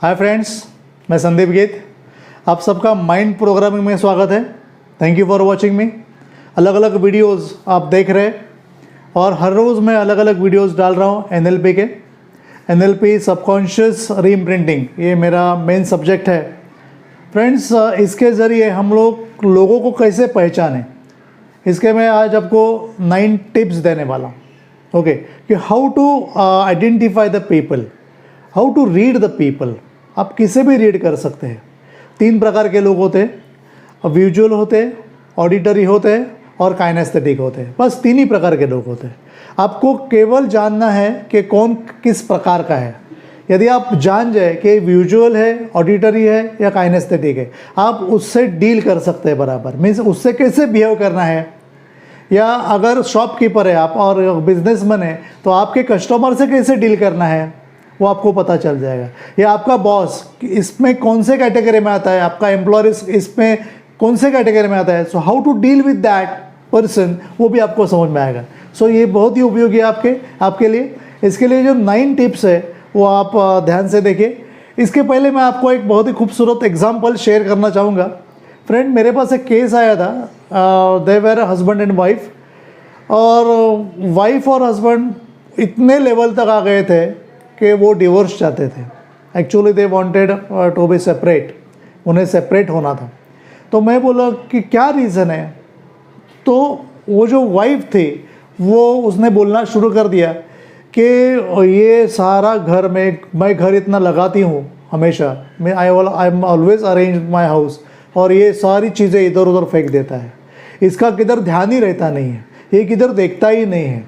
Hi friends, मैं संदीप गीत। आप सबका माइंड प्रोग्रामिंग में स्वागत है। थैंक यू फॉर वॉचिंग मी। अलग अलग वीडियोस आप देख रहे हैं और हर रोज़ मैं अलग अलग वीडियोस डाल रहा हूँ एनएलपी के। एनएलपी सबकॉन्शियस रीइम्प्रिंटिंग, ये मेरा मेन सब्जेक्ट है। फ्रेंड्स, इसके ज़रिए हम लोगों को कैसे पहचानें, इसके मैं आज आपको 9 टिप्स देने वाला हूँ। ओके, कि how to identify the people, how to read the people. आप किसे भी रीड कर सकते हैं। 3 प्रकार के लोग होते हैं, विजुअल होते हैं, ऑडिटरी होते हैं और काइनेस्थेटिक होते हैं। बस 3 ही प्रकार के लोग होते हैं। आपको केवल जानना है कि कौन किस प्रकार का है। यदि आप जान जाए कि विजुअल है, ऑडिटरी है या काइनेस्थेटिक है, आप उससे डील कर सकते हैं बराबर। मीन्स उससे कैसे बिहेव करना है। या अगर शॉपकीपर है आप और बिजनेसमैन है तो आपके कस्टमर से कैसे डील करना है वो आपको पता चल जाएगा। या आपका बॉस इसमें कौन से कैटेगरी में आता है, आपका एम्प्लॉयर इसमें कौन से कैटेगरी में आता है। So how to deal with that person, वो भी आपको समझ में आएगा। सो ये बहुत ही उपयोगी है आपके लिए। इसके लिए जो 9 टिप्स है वो आप ध्यान से देखिए। इसके पहले मैं आपको एक बहुत ही खूबसूरत एग्जाम्पल शेयर करना चाहूँगा। फ्रेंड, मेरे पास एक केस आया था। They were husband and wife, और वाइफ और हस्बैंड इतने लेवल तक आ गए थे कि वो डिवोर्स चाहते थे। Actually they wanted to be separate, उन्हें सेपरेट होना था। तो मैं बोला कि क्या रीज़न है। तो वो जो वाइफ थी वो उसने बोलना शुरू कर दिया कि ये सारा घर में मैं घर इतना लगाती हूँ हमेशा, मैं I am always arrange my house, और ये सारी चीज़ें इधर उधर फेंक देता है। इसका किधर ध्यान ही रहता नहीं है, ये किधर देखता ही नहीं है।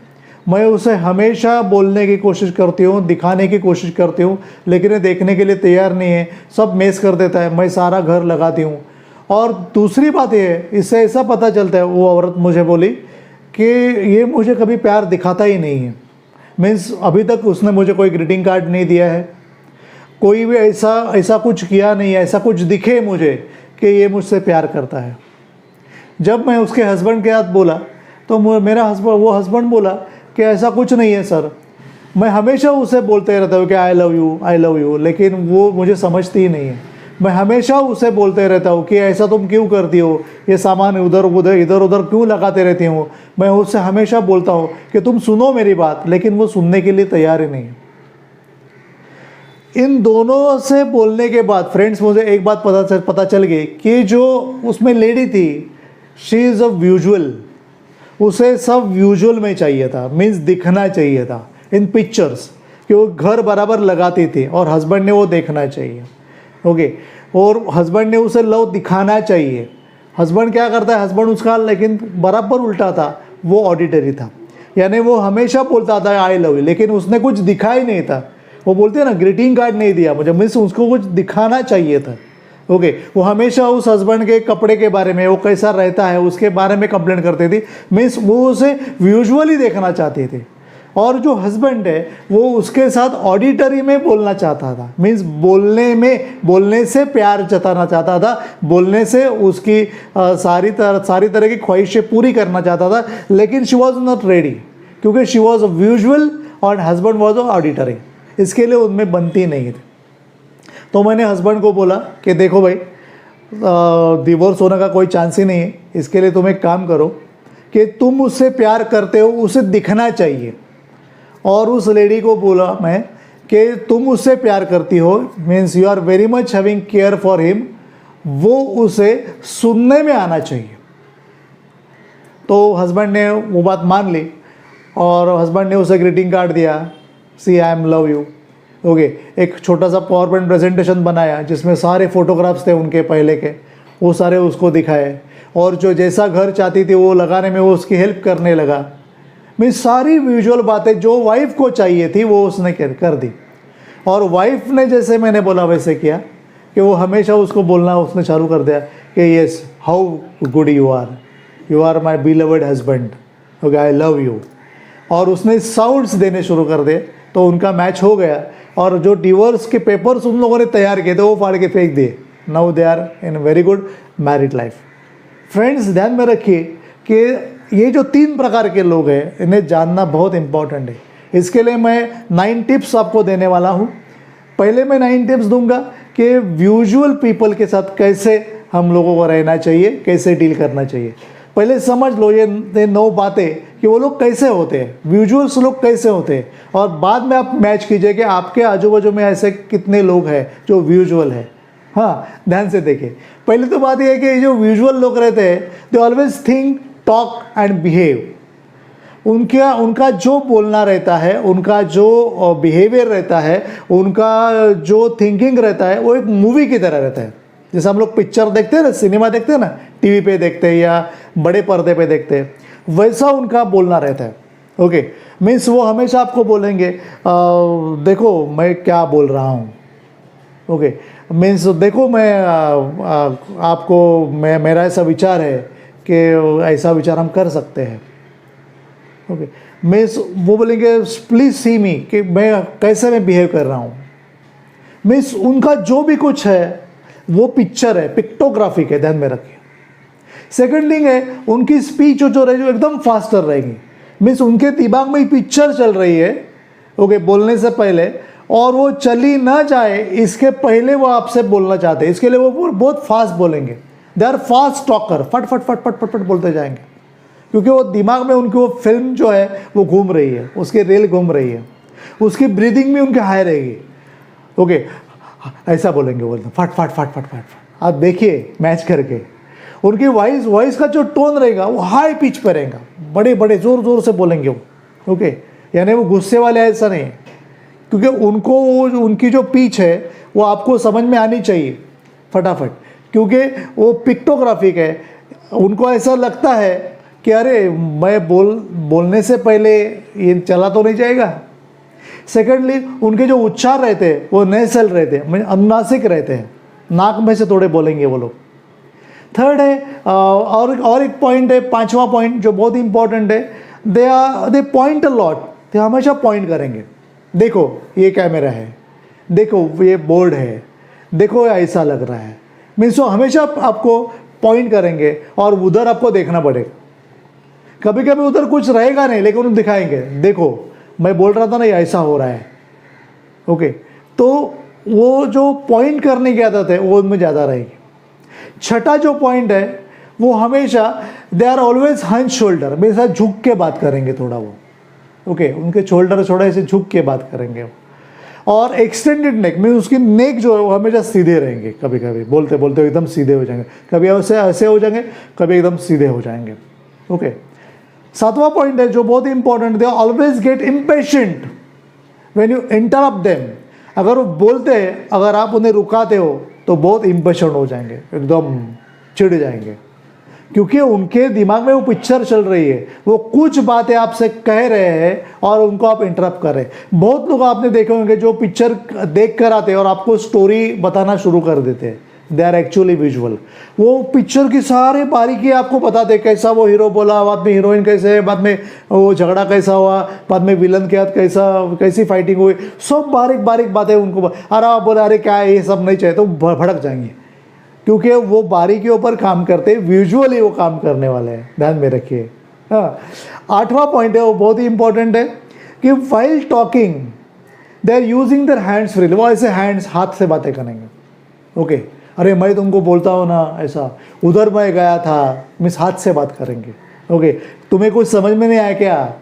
मैं उसे हमेशा बोलने की कोशिश करती हूँ, दिखाने की कोशिश करती हूँ, लेकिन ये देखने के लिए तैयार नहीं है। सब मेस कर देता है, मैं सारा घर लगाती हूँ। और दूसरी बात ये है, इससे ऐसा पता चलता है, वो औरत मुझे बोली कि ये मुझे कभी प्यार दिखाता ही नहीं है। मीन्स अभी तक उसने मुझे कोई ग्रीटिंग कार्ड नहीं दिया है, कोई भी ऐसा कुछ किया नहीं है, ऐसा कुछ दिखे मुझे कि ये मुझसे प्यार करता है। जब मैं उसके हस्बैंड के साथ बोला तो वो हस्बैंड बोला कि ऐसा कुछ नहीं है सर, मैं हमेशा उसे बोलते रहता हूँ कि आई लव यू, लेकिन वो मुझे समझती ही नहीं है। मैं हमेशा उसे बोलते रहता हूँ कि ऐसा तुम क्यों करती हो, ये सामान इधर उधर क्यों लगाते रहती हो। मैं उससे हमेशा बोलता हूँ कि तुम सुनो मेरी बात, लेकिन वो सुनने के लिए तैयार ही नहीं है। इन दोनों से बोलने के बाद फ्रेंड्स, मुझे एक बात पता चल गई कि जो उसमें लेडी थी, शी इज़ अ विजुअल। उसे सब विजुअल में चाहिए था, मीन्स दिखना चाहिए था इन पिक्चर्स, कि वो घर बराबर लगाती थी और हस्बैंड ने वो देखना चाहिए। ओके, और हस्बैंड ने उसे लव दिखाना चाहिए। हस्बैंड क्या करता है, हस्बैंड उसका लेकिन बराबर उल्टा था, वो ऑडिटरी था। यानी वो हमेशा बोलता था आई लव यू, लेकिन उसने कुछ दिखा ही नहीं था। वो बोलते हैं ना, ग्रीटिंग कार्ड नहीं दिया मुझे, मीन्स उसको कुछ दिखाना चाहिए था। ओके, वो हमेशा उस हस्बैंड के कपड़े के बारे में, वो कैसा रहता है उसके बारे में कंप्लेंट करती थी। मीन्स वो उसे विजुअली देखना चाहती थी। और जो हस्बैंड है वो उसके साथ ऑडिटरी में बोलना चाहता था। मीन्स बोलने से प्यार जताना चाहता था, बोलने से उसकी सारी तरह की ख्वाहिशें पूरी करना चाहता था। लेकिन शी वॉज नॉट रेडी, क्योंकि शी वॉज विजुअल और हस्बैंड वॉज ऑडिटरी। इसके लिए उनमें बनती नहीं थी। तो मैंने हस्बैंड को बोला कि देखो भाई, डिवोर्स होने का कोई चांस ही नहीं है। इसके लिए तुम एक काम करो कि तुम उससे प्यार करते हो, उसे दिखना चाहिए। और उस लेडी को बोला मैं कि तुम उससे प्यार करती हो, means you are very much having care for him, वो उसे सुनने में आना चाहिए। तो हस्बैंड ने वो बात मान ली और हस्बैंड ने उसे ग्रीटिंग कार्ड दिया, see I am love you. Okay, एक छोटा सा पावर पॉइंट प्रेजेंटेशन बनाया जिसमें सारे फोटोग्राफ्स थे उनके पहले के, वो सारे उसको दिखाए। और जो जैसा घर चाहती थी वो लगाने में वो उसकी हेल्प करने लगा। मैं सारी विजुअल बातें जो वाइफ को चाहिए थी वो उसने कर दी। और वाइफ ने जैसे मैंने बोला वैसे किया कि वो हमेशा उसको बोलना उसने चालू कर दिया कि yes, how good you are my beloved husband, okay, I love you. और उसने साउंड्स देने शुरू कर दिए, तो उनका मैच हो गया। और जो डिवोर्स के पेपर्स उन लोगों ने तैयार किए थे वो फाड़ के फेंक दिए। Now they are in very good married life. Friends, ध्यान में रखिए कि ये जो 3 प्रकार के लोग हैं, इन्हें जानना बहुत इंपॉर्टेंट है। इसके लिए मैं 9 टिप्स आपको देने वाला हूँ। पहले मैं 9 टिप्स दूंगा कि विजुअल पीपल के साथ कैसे हम लोगों को रहना चाहिए, कैसे डील करना चाहिए। पहले समझ लो ये 9 बातें कि वो लोग कैसे होते हैं, विजुअल्स लोग कैसे होते हैं, और बाद में आप मैच कीजिए कि आपके आजू बाजू में ऐसे कितने लोग हैं जो विजुअल है। हाँ, ध्यान से देखिए। पहली तो बात यह है कि जो विजुअल लोग रहते हैं they always think, talk and behave. उनका जो बोलना रहता है, उनका जो बिहेवियर रहता है, उनका जो थिंकिंग रहता है, वो एक मूवी की तरह रहता है। जैसे हम लोग पिक्चर देखते हैं ना, सिनेमा देखते हैं ना, टीवी पे देखते हैं या बड़े पर्दे पे देखते हैं, वैसा उनका बोलना रहता है। ओके, मीन्स वो हमेशा आपको बोलेंगे देखो मैं क्या बोल रहा हूँ। ओके, मीन्स देखो मैं आपको मेरा ऐसा विचार है कि ऐसा विचार हम कर सकते हैं। ओके, मीन्स वो बोलेंगे प्लीज़ सी मी कि मैं कैसे मैं बिहेव कर रहा हूँ। मीन्स उनका जो भी कुछ है वो पिक्चर है, पिक्टोग्राफिक है, ध्यान में रखिए। सेकंड थिंग है, उनकी स्पीच जो रहेगी एकदम फास्टर रहेगी। मीन्स उनके दिमाग में पिक्चर चल रही है, ओके, बोलने से पहले, और वो चली ना जाए इसके पहले वो आपसे बोलना चाहते हैं। इसके लिए वो बहुत फास्ट बोलेंगे। दे आर फास्ट टॉकर, फट फट फट फट फट फट बोलते जाएंगे, क्योंकि वो दिमाग में उनकी वो फिल्म जो है वो घूम रही है, उसकी रेल घूम रही है, उसकी ब्रीदिंग भी उनके हाई रहेगी। ओके, ऐसा बोलेंगे, बोलते फट फट फट फट फट। आप देखिए मैच करके, उनकी वॉइस का जो टोन रहेगा वो हाई पिच पर रहेगा, बड़े बड़े जोर जोर से बोलेंगे वो। ओके, यानी वो गुस्से वाले ऐसा नहीं है, क्योंकि उनको उनकी जो पिच है वो आपको समझ में आनी चाहिए फटाफट, क्योंकि वो पिक्टोग्राफिक है। उनको ऐसा लगता है कि अरे मैं बोलने से पहले ये चला तो नहीं जाएगा। सेकेंडली, उनके जो उच्चार रहते हैं वो नेसल रहते हैं, मतलब अनुनासिक रहते हैं, नाक में से थोड़े बोलेंगे वो लोग। थर्ड है और एक पॉइंट है, 5वां पॉइंट जो बहुत इंपॉर्टेंट है, दे पॉइंट अ लॉट। ते हमेशा पॉइंट करेंगे, देखो ये कैमरा है, देखो ये बोर्ड है, देखो ऐसा लग रहा है। मीन्स वो हमेशा आपको पॉइंट करेंगे और उधर आपको देखना पड़ेगा। कभी कभी उधर कुछ रहेगा नहीं, लेकिन उन्हें दिखाएंगे, देखो मैं बोल रहा था ना ये ऐसा हो रहा है। ओके, तो वो जो पॉइंट करने की आदत है वो उनमें ज़्यादा रहेगी। छठा जो पॉइंट है वो हमेशा they are always hunch shoulder, मेरे साथ झुक के बात करेंगे थोड़ा वो। ओके, उनके शोल्डर थोड़ा ऐसे झुक के बात करेंगे। और एक्सटेंडेड नेक में उसकी नेक जो है वो हमेशा सीधे रहेंगे। कभी कभी बोलते बोलते एकदम सीधे हो जाएंगे, कभी ऐसे हो जाएंगे, कभी एकदम सीधे हो जाएंगे। ओके, 7वां पॉइंट है जो बहुत important, they always get impatient when you interrupt them. अगर वो बोलते हैं, अगर आप उन्हें रुकाते हो तो बहुत इम्पेशेंट हो जाएंगे, एकदम चिढ़ जाएंगे, क्योंकि उनके दिमाग में वो पिक्चर चल रही है, वो कुछ बातें आपसे कह रहे हैं और उनको आप इंटरप्ट कर रहे हैं। बहुत लोग आपने देखे होंगे जो पिक्चर देख कर आते हैं और आपको स्टोरी बताना शुरू कर देते हैं। They are actually visual. वो पिक्चर की सारी बारीकी आपको बताते, कैसा वो हीरो बोला, बाद में हीरोइन कैसे है, बाद में वो झगड़ा कैसा हुआ, बाद में विलन के साथ कैसी फाइटिंग हुई, सब बारीक बारीक बातें उनको। अरे आप बोले अरे क्या है ये सब नहीं चाहिए, तो भड़क जाएंगे, क्योंकि वो बारीकियों पर काम करते, विजुअली वो काम करने वाले हैं, ध्यान में रखिए। हाँ, 8वां पॉइंट है वो बहुत ही इंपॉर्टेंट है कि while talking they are using their hands freely. वो ऐसे हैंड्स, हाथ से बातें करेंगे। ओके, अरे मैं तुमको बोलता हूँ ना ऐसा, उधर मैं गया था, मीन्स हाथ से बात करेंगे। ओके, तुम्हें कुछ समझ में नहीं आया क्या,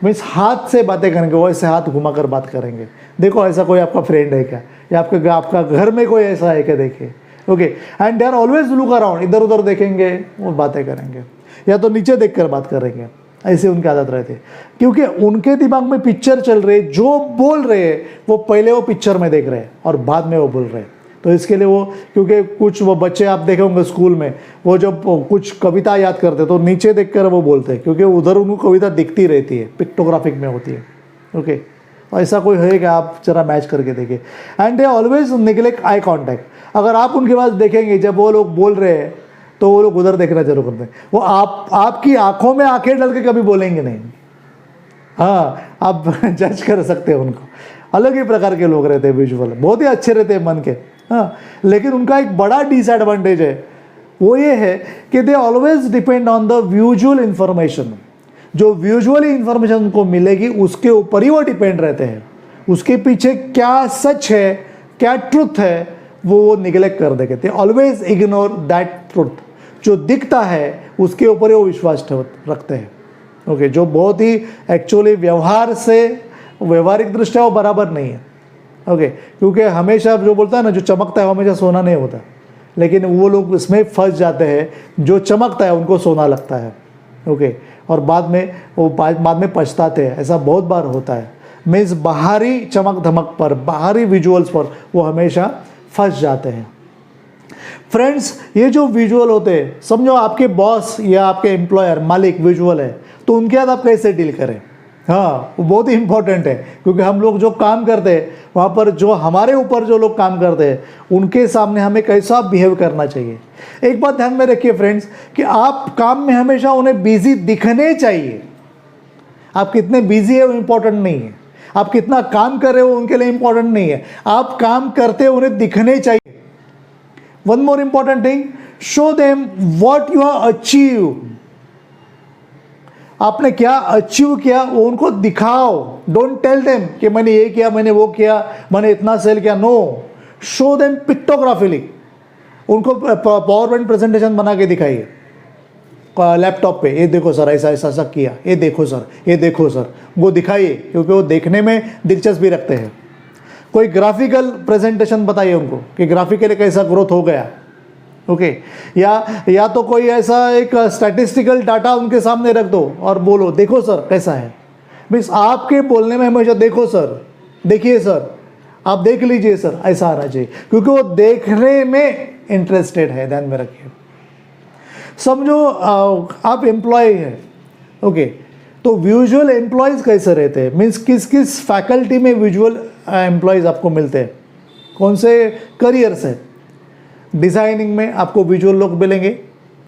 मीन्स हाथ से बातें करेंगे, वो ऐसे हाथ घुमाकर बात करेंगे। देखो ऐसा कोई आपका फ्रेंड है क्या, या आपका घर में कोई ऐसा है क्या, देखिए। Okay, and they are always look around, इधर उधर देखेंगे, वो बातें करेंगे, या तो नीचे देखकर बात करेंगे, ऐसे उनकी आदत रहती है, क्योंकि उनके दिमाग में पिक्चर चल रही है। जो बोल रहे हैं वो पहले वो पिक्चर में देख रहे हैं और बाद में वो बोल रहे हैं। तो इसके लिए वो, क्योंकि कुछ वो बच्चे आप देखे होंगे स्कूल में, वो जब कुछ कविता याद करते तो नीचे देखकर वो बोलते हैं, क्योंकि उधर उनको कविता दिखती रहती है, पिक्टोग्राफिक में होती है। ओके, ऐसा कोई है क्या, आप जरा मैच करके देखिए। And they always neglect eye contact. अगर आप उनके पास देखेंगे जब वो लोग बोल रहे हैं तो वो लोग उधर देखना जरूर करते हैं। वो आपकी आंखों में आंखें डाल के कभी बोलेंगे नहीं। हाँ, आप जज कर सकते हैं उनको। अलग ही प्रकार के लोग रहते हैं, विजुअल, बहुत ही अच्छे रहते हैं मन के। हाँ, लेकिन उनका एक बड़ा डिसएडवांटेज है, वो ये है कि they always depend on the visual information. जो विजुअली इंफॉर्मेशन उनको मिलेगी उसके ऊपर ही वो डिपेंड रहते हैं। उसके पीछे क्या सच है, क्या ट्रुथ है वो निगलेक्ट कर देते थे। ऑलवेज इग्नोर दैट ट्रुथ, जो दिखता है उसके ऊपर ही वो विश्वास रखते हैं। ओके, जो बहुत ही एक्चुअली व्यवहारिक दृष्टि वो बराबर नहीं है। ओके, क्योंकि हमेशा जो बोलता है ना, जो चमकता है हमेशा सोना नहीं होता, लेकिन वो लोग इसमें फंस जाते हैं, जो चमकता है उनको सोना लगता है। ओके, और बाद में पछताते हैं। ऐसा बहुत बार होता है। मीन्स बाहरी चमक धमक पर, बाहरी विजुअल्स पर वो हमेशा फंस जाते हैं। फ्रेंड्स, ये जो विजुअल होते हैं, समझो आपके बॉस या आपके एम्प्लॉयर मालिक विजुअल है, तो उनके साथ आप कैसे डील करें। हाँ, वो बहुत ही इंपॉर्टेंट है, क्योंकि हम लोग जो काम करते हैं वहाँ पर जो हमारे ऊपर जो लोग काम करते हैं उनके सामने हमें कैसा बिहेव करना चाहिए। एक बात ध्यान में रखिए फ्रेंड्स, कि आप काम में हमेशा उन्हें बिजी दिखने चाहिए। आप कितने बिजी है वो इम्पोर्टेंट नहीं है, आप कितना काम कर रहे हो उनके लिए इम्पोर्टेंट नहीं है, आप काम करते हो उन्हें दिखने चाहिए। One more important thing, show them what you have achieve. आपने क्या अचीव किया वो उनको दिखाओ। डोंट टेल देम कि मैंने ये किया, मैंने वो किया, मैंने इतना सेल किया। No, show them pictographically. उनको पावर पॉइंट प्रेजेंटेशन बना के दिखाइए लैपटॉप पे, ये देखो सर ऐसा ऐसा ऐसा किया, ये देखो सर, ये देखो सर, वो दिखाइए, क्योंकि वो देखने में दिलचस्पी रखते हैं। कोई ग्राफिकल प्रेजेंटेशन बताइए उनको कि ग्राफिकली कैसा ग्रोथ हो गया। ओके, या तो कोई ऐसा एक स्टैटिस्टिकल डाटा उनके सामने रख दो और बोलो देखो सर कैसा है। मीन्स आपके बोलने में हमेशा देखो सर, देखिए सर, आप देख लीजिए सर, ऐसा आना चाहिए, क्योंकि वो देखने में इंटरेस्टेड है। ध्यान में रखिए। समझो आप एम्प्लॉय हैं, ओके, तो विजुअल एम्प्लॉयज़ कैसे रहते हैं। मीन्स किस किस फैकल्टी में विजुअल एम्प्लॉयज़ आपको मिलते हैं, कौन से करियर्स है। डिज़ाइनिंग में आपको विजुअल लोग मिलेंगे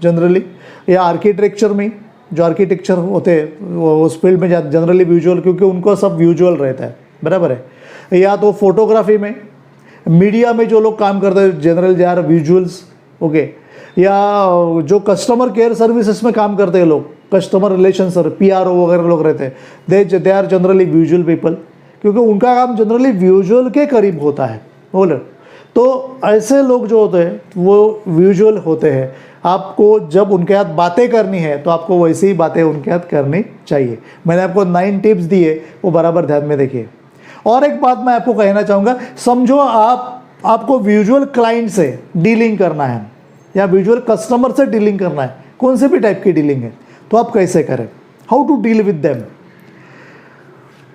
जनरली, या आर्किटेक्चर में, जो आर्किटेक्चर होते हैं वो उस फील्ड में जनरली विजुअल, क्योंकि उनको सब विजुअल रहता है, बराबर है। या तो फोटोग्राफी में, मीडिया में जो लोग काम करते हैं general they are visuals. Okay, या जो कस्टमर केयर सर्विसेज में काम करते हैं लोग, कस्टमर रिलेशन सर, PRO वगैरह लोग रहते हैं, they are generally visual people, क्योंकि उनका काम जनरली विजुअल के करीब होता है। बोले तो ऐसे लोग जो होते हैं वो विजुअल होते हैं। आपको जब उनके साथ बातें करनी है तो आपको वैसी ही बातें उनके साथ करनी चाहिए। मैंने आपको 9 टिप्स दिए, वो बराबर ध्यान में देखिए। और एक बात मैं आपको कहना चाहूँगा, समझो आपको विजुअल क्लाइंट से डीलिंग करना है या विजुअल कस्टमर से डीलिंग करना है, कौन से भी टाइप की डीलिंग है, तो आप कैसे करें, how to deal with them.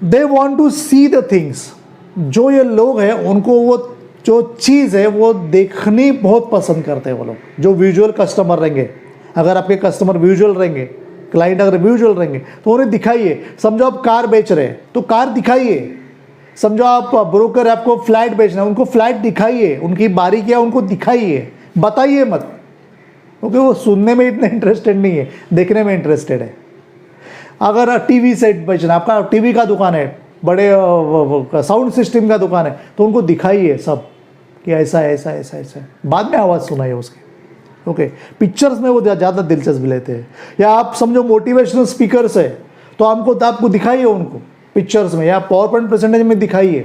They want to see the things. जो ये लोग हैं उनको वो जो चीज़ है वो देखनी बहुत पसंद करते हैं वो लोग, जो विजुअल कस्टमर रहेंगे। अगर आपके कस्टमर विजुअल रहेंगे, क्लाइंट अगर विजुअल रहेंगे, तो उन्हें दिखाइए। समझो आप कार बेच रहे हैं तो कार दिखाइए। समझो आप ब्रोकर, आपको फ्लैट बेचना है, उनको फ्लैट दिखाइए, उनकी बारीकियाँ उनको दिखाइए, बताइए मत, क्योंकि वो सुनने में इतने इंटरेस्टेड नहीं है, देखने में इंटरेस्टेड है। अगर टीवी सेट बेचना, आपका टीवी का दुकान है, बड़े साउंड सिस्टम का दुकान है, तो उनको दिखाइए सब कि ऐसा ऐसा ऐसा ऐसा है, बाद में आवाज़ सुनाइए उसके। ओके, पिक्चर्स में वो ज़्यादा दिलचस्पी लेते हैं। या आप समझो मोटिवेशनल स्पीकर्स है, तो आपको दिखाइए उनको पिक्चर्स में या पावर पॉइंट प्रेजेंटेशन में दिखाइए,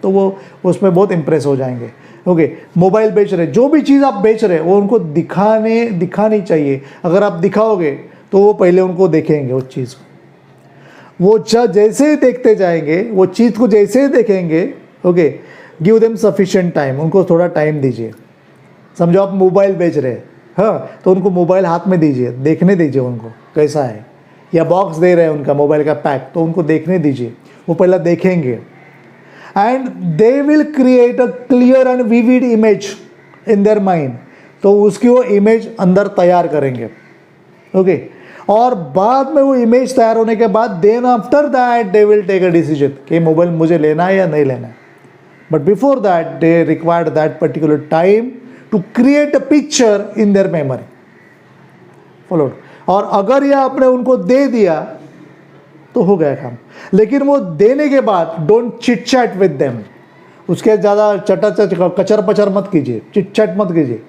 तो वो उसमें बहुत इंप्रेस हो जाएंगे। ओके, मोबाइल बेच रहे, जो भी चीज़ आप बेच रहे वो उनको दिखानी चाहिए। अगर आप दिखाओगे तो वो पहले उनको देखेंगे उस चीज़ को। वो जैसे ही देखते जाएंगे, वो चीज़ को जैसे ही देखेंगे, okay, give them sufficient time, उनको थोड़ा टाइम दीजिए। समझो आप मोबाइल बेच रहे हैं, हाँ, तो उनको मोबाइल हाथ में दीजिए, देखने दीजिए उनको कैसा है। या बॉक्स दे रहे हैं उनका मोबाइल का पैक, तो उनको देखने दीजिए, वो पहले देखेंगे। And they will create a clear and vivid image in their mind, तो उसकी वो इमेज अंदर तैयार करेंगे। ओके, और बाद में वो इमेज तैयार होने के बाद then after that they will take a decision कि मोबाइल मुझे लेना है या नहीं लेना है। But before that they required that particular time to create a picture in their memory. Followed. और अगर ये आपने उनको दे दिया तो हो गया काम। लेकिन वो देने के बाद don't chit chat with them, उसके ज़्यादा कचर पचर मत कीजिए, चिट चैट मत कीजिए।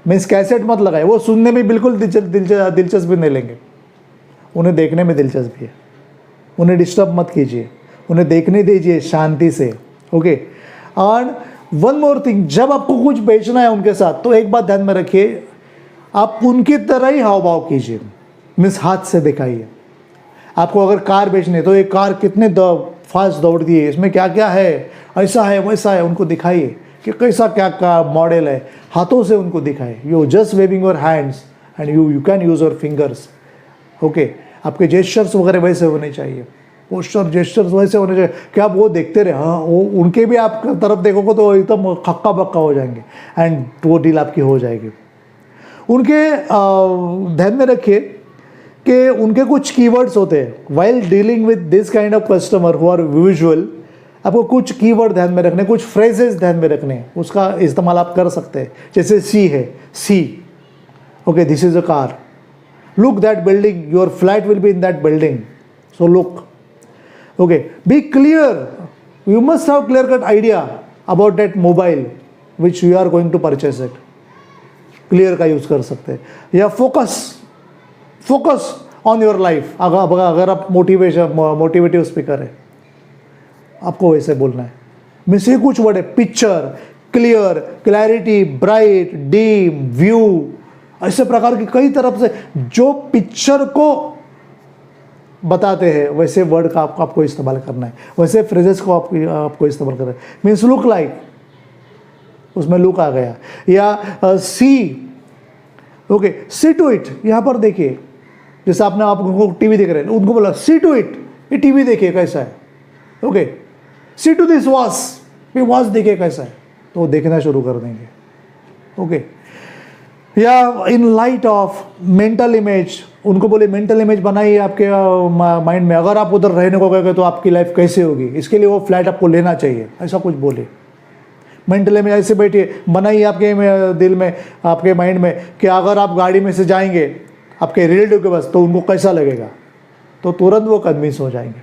मीन्स कैसेट मत लगाए, वो सुनने में बिल्कुल दिलचस्पी नहीं लेंगे, उन्हें देखने में दिलचस्पी है। उन्हें डिस्टर्ब मत कीजिए, उन्हें देखने दीजिए शांति से। ओके, और वन मोर थिंग, जब आपको कुछ बेचना है उनके साथ तो एक बात ध्यान में रखिए, आप उनकी तरह ही हाव भाव कीजिए, मीन्स हाथ से दिखाइए। आपको अगर कार बेचनी है तो ये कार कितने फास्ट दौड़ती है, इसमें क्या क्या है, ऐसा है वैसा है, उनको दिखाइए कि कैसा क्या क्या मॉडल है, हाथों से उनको दिखाइए। You just waving your hands and you can use your fingers. Okay, आपके जेस्चर्स वगैरह वैसे होने चाहिए, पोस्चर जेस्चर्स वैसे होने चाहिए कि आप वो देखते रहे। हाँ, वो उनके भी आप तरफ देखोगे तो एकदम हक्का बक्का हो जाएंगे एंड वो डील आपकी हो जाएगी। उनके ध्यान में रखिए कि उनके कुछ कीवर्ड्स होते हैं while dealing with this kind of customer who are visual. आपको कुछ कीवर्ड ध्यान में रखने, कुछ फ्रेजेस ध्यान में रखने हैं, उसका इस्तेमाल आप कर सकते हैं। जैसे सी है, see, okay this is a car, look that building, your flat will be in that building, so look. Okay, be clear, you must have clear cut idea about that mobile which you are going to purchase it. Clear का use कर सकते हैं। या focus on your life. अगर आप motivative speaker है, आपको वैसे बोलना है। मीन्स ये कुछ वर्ड है, picture, clear, clarity, bright, dim, view, ऐसे प्रकार की कई तरफ से जो पिक्चर को बताते हैं वैसे वर्ड का आपको इस्तेमाल करना है, वैसे फ्रेजेस को आपको इस्तेमाल करना है। मीन्स लुक लाइक, उसमें लुक आ गया। या सी, ओके, सी टू इट, यहाँ पर देखिए, जैसे आपको टीवी देख रहे हैं, उनको बोला सी टू इट, ये टीवी देखिए कैसा है। Okay, see to this watch, ये वॉच देखिए कैसा है, तो वो देखना शुरू कर देंगे। ओके, या in light of mental image, उनको बोले मेंटल इमेज बनाइए आपके माइंड में, अगर आप उधर रहने को गए तो आपकी लाइफ कैसे होगी, इसके लिए वो फ्लैट आपको लेना चाहिए, ऐसा कुछ बोले। मेंटल इमेज ऐसे बैठिए, बनाइए आपके दिल में, आपके माइंड में कि अगर आप गाड़ी में से जाएंगे आपके रिलेटिव के पास तो उनको कैसा लगेगा, तो तुरंत वो कन्विंस हो जाएंगे।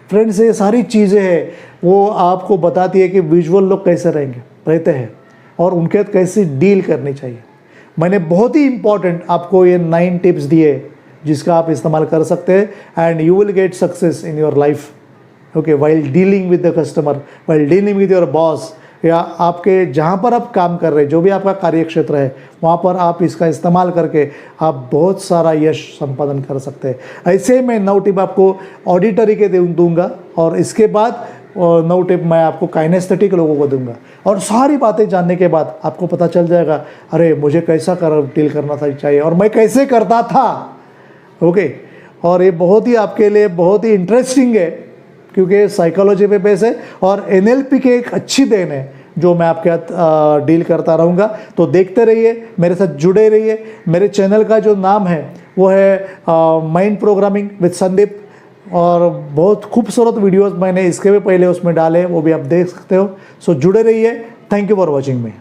फ्रेंड्स, ये सारी चीज़ें हैं वो आपको बताती है कि विजुअल लोग कैसे रहते हैं और उनके साथ कैसे डील करनी चाहिए। मैंने बहुत ही इंपॉर्टेंट आपको ये 9 टिप्स दिए जिसका आप इस्तेमाल कर सकते हैं and you will get success in your life. Okay, while dealing with the customer, while dealing with your boss, या आपके जहाँ पर आप काम कर रहे हैं, जो भी आपका कार्य क्षेत्र है, वहाँ पर आप इसका इस्तेमाल करके आप बहुत सारा यश संपादन कर सकते हैं। ऐसे मैं 9 टिप आपको ऑडिटरी के दूंगा और इसके बाद 9 टिप मैं आपको काइनेस्थेटिक लोगों को दूंगा, और सारी बातें जानने के बाद आपको पता चल जाएगा अरे मुझे कैसा डील करना चाहिए और मैं कैसे करता था। ओके, और ये बहुत ही आपके लिए बहुत ही इंटरेस्टिंग है क्योंकि साइकोलॉजी पे बेस है और NLP के एक अच्छी देन है जो मैं आपके साथ डील करता रहूँगा। तो देखते रहिए, मेरे साथ जुड़े रहिए। मेरे चैनल का जो नाम है वो है माइंड प्रोग्रामिंग विद संदीप, और बहुत खूबसूरत वीडियोस मैंने इसके भी पहले उसमें डाले, वो भी आप देख सकते हो। सो जुड़े रहिए। Thank you for watching me.